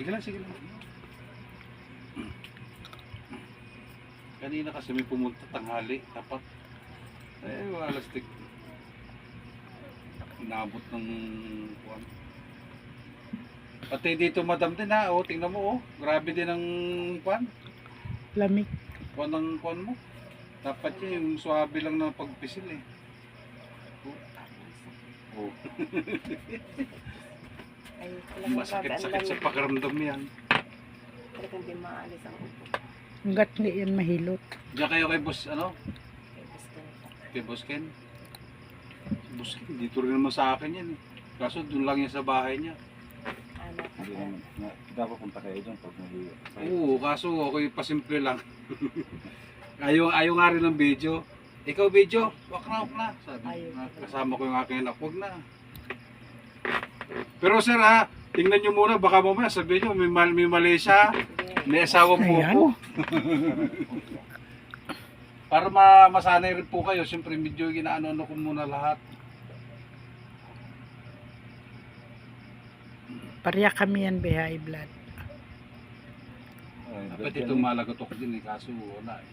Sige lang, sige lang. Kanina kasi may pumunta tanghali, tapat. Alas tik. Inabot ng kuwan. Pati dito madam din ha, oh, tingnan mo oh. Grabe din ang kuwan. Lamig. Kuwan ng kuwan mo. Dapat yun, yung swabe lang na pagpisil eh. Oh. Ay, talagang Masakit-sakit sa pakiramdam yan. Talagang di maalis ang upo. Hanggat hindi yan mahilot. Diyan kayo kay boss, ano? Kaya gusto nito. Kay boss Ken. Si boss Ken, dito rin naman sa akin yan eh. Kaso doon lang yan sa bahay niya. Anak ka Hindi dyan. naman. Dapat punta kayo dyan pag may... Oo, kaso okay pasimple lang. ayaw nga rin ng video. Ikaw video, wag na. Sabi, Ayaw. kasama ko yung aking anak, wag na. Pero sir ha, tingnan nyo muna, baka mamaya sabihin nyo, may mali siya, may asawang Ayan. buko. Para masanay rin po kayo, siyempre medyo ginaano-ano ko muna lahat. Pareha kami yan, high blood. Dapat ito malagatok din eh, kaso wala eh.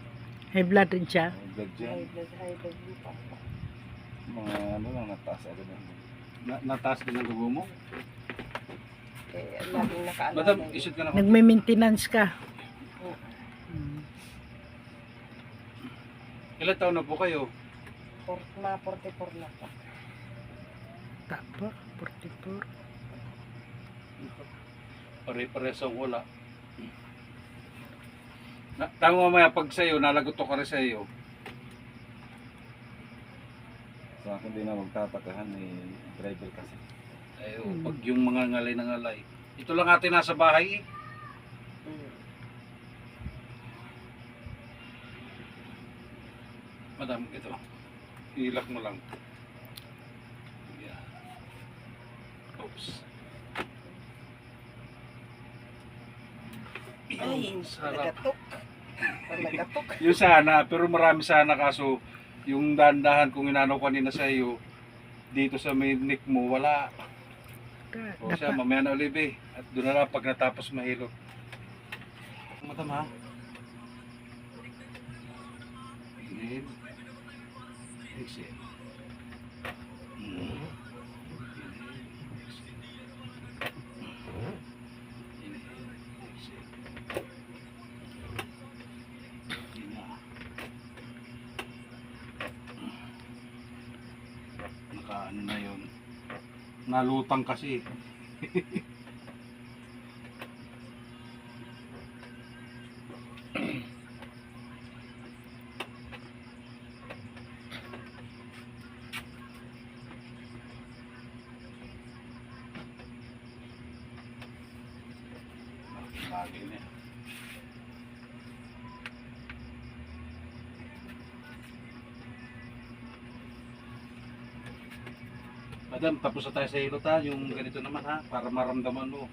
High blood rin siya. Blood dyan. High blood mo pa. Mga ano lang, nataas agad yan. Nataas din ang dugo mo. Eh, laging nakaalala. Madam, isot ka na ako. Nagme-maintenance ka. Ilan taon na po kayo? 44 na pa. Tapa, 44. Pare-pares ang wala. Tama mamaya pag sa'yo, nalagot ka rin sa'yo. Sa akin din na magtatakahan, may driver kasi. Ay, pag yung mga ngalay na ngalay. Ito lang atin nasa bahay eh. Madam, ito. Ilak mo lang. Yeah. Oops. Ay, Sarap. nagatok. Nagatok. Yung sana, pero marami sana kaso yung dahan-dahan kung inano kanina sa iyo dito sa may neck mo, wala. O siya, Dapat. mamaya na ulit eh. At doon na lang pag natapos mahilot. Madam ha? Inhale. Exhale. Inhale. Exhale. Nakaano na yun. Nalutang kasi. Bagay na. Madam, tapos na tayo sa hilot ha, yung ganito naman ha, para maramdaman mo.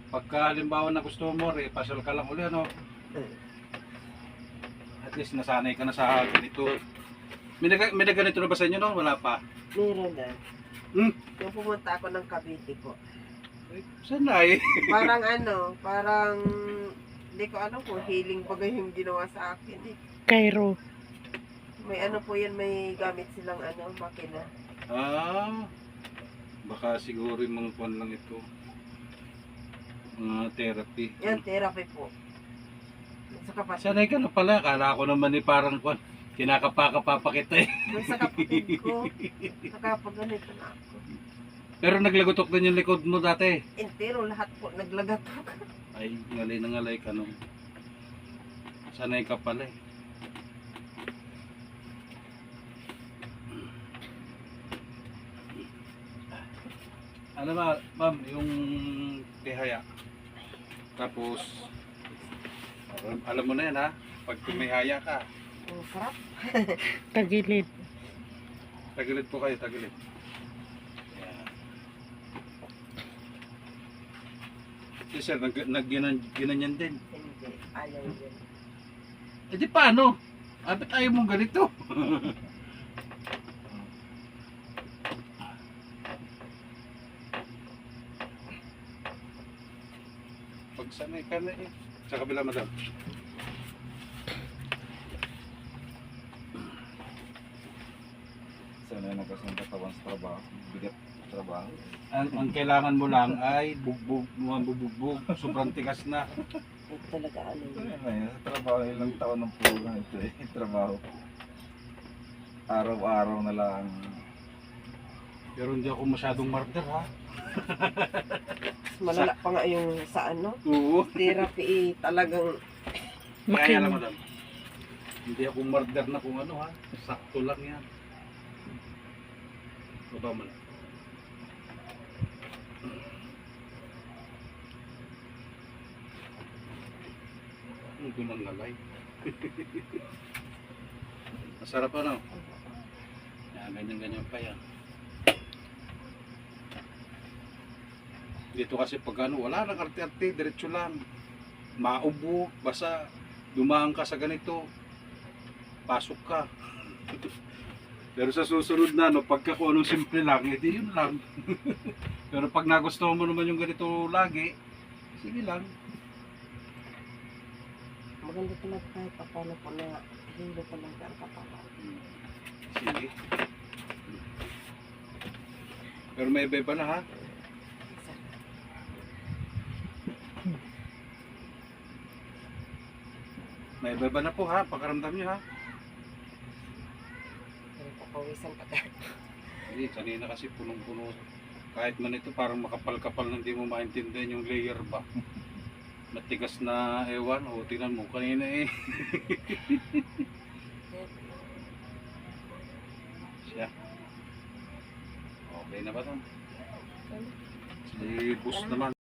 Pagka halimbawa na gusto mo, pasyal ka lang uli ano. At least nasanay ka na sa ganito. May ganito na ba sa inyo no? Wala pa. Meron na. Hmm? Yung pumunta ako ng Cavite po. Ay, sanay. Parang parang hindi ko alam kung healing bagay yung ginawa sa akin eh. Cairo. May po yan, may gamit silang makina. Baka siguro yung mga kwan lang ito. Mga therapy. Yan, therapy po. Sa kapatid. Sanay ka na pala. Kala ko naman ni parang kwan. Kinakapaka-papa kita eh. Yung sa kapatid ko, nakapaganito na ako. Pero naglagotok din yung likod mo dati. Entero, lahat po naglagatok. Ay, ngalay na ngalay ka nung. Sanay ka pala eh. Ano ba, ma'am, yung tihaya. Tapos, alam mo na yan ha, pag tumihaya ka, Ang sarap. Tagilid. tagilid po kayo, tagilid. Si sir, ginanyan din. Hindi, ayaw yun. Eh di paano? Ba't ayaw mong ganito? Pagsanay ka na eh. Sa kabila, madam. Sanay na kasi ang katawan sa trabaho. Bigat sa trabaho. Ang kailangan mo lang ay bugbog. Sobrang tigas na. Ito talaga ano yun. Ano yun, sa trabaho, ilang taon ng program ito eh. Trabaho. Araw-araw na lang. Pero hindi ako masyadong martyr ha. Malala pa nga yung sa ano. Oo. Therapy talagang Kaya Makin. lang madam. Hindi ako martyr na kung ano ha. Sakto lang yan. Baba mo lang. Ito nang nalay. Masarap ano? Yan, ganyan-ganyan pa yan. Dito kasi pag ano, wala nang arte-arte, diretso lang. Maubo, basta dumaan ka sa ganito, pasok ka. Pero sa susunod na, no, pagka kung anong simple lang, edi yun lang. Pero pag nagustuhan mo naman yung ganito lagi, sige lang. maganda talaga kahit pa paano po na hilo talaga ang katawan. Sige. Pero may iba na ha. May iba na po ha, pakaramdam niyo ha. Pero papawisan pa Hindi, kanina kasi punong-puno. Kahit man ito parang makapal-kapal na hindi mo maintindihan yung layer ba. Matigas na ewan, o tingnan mo kanina eh. Siya. Okay na ba ito? Si Bus naman.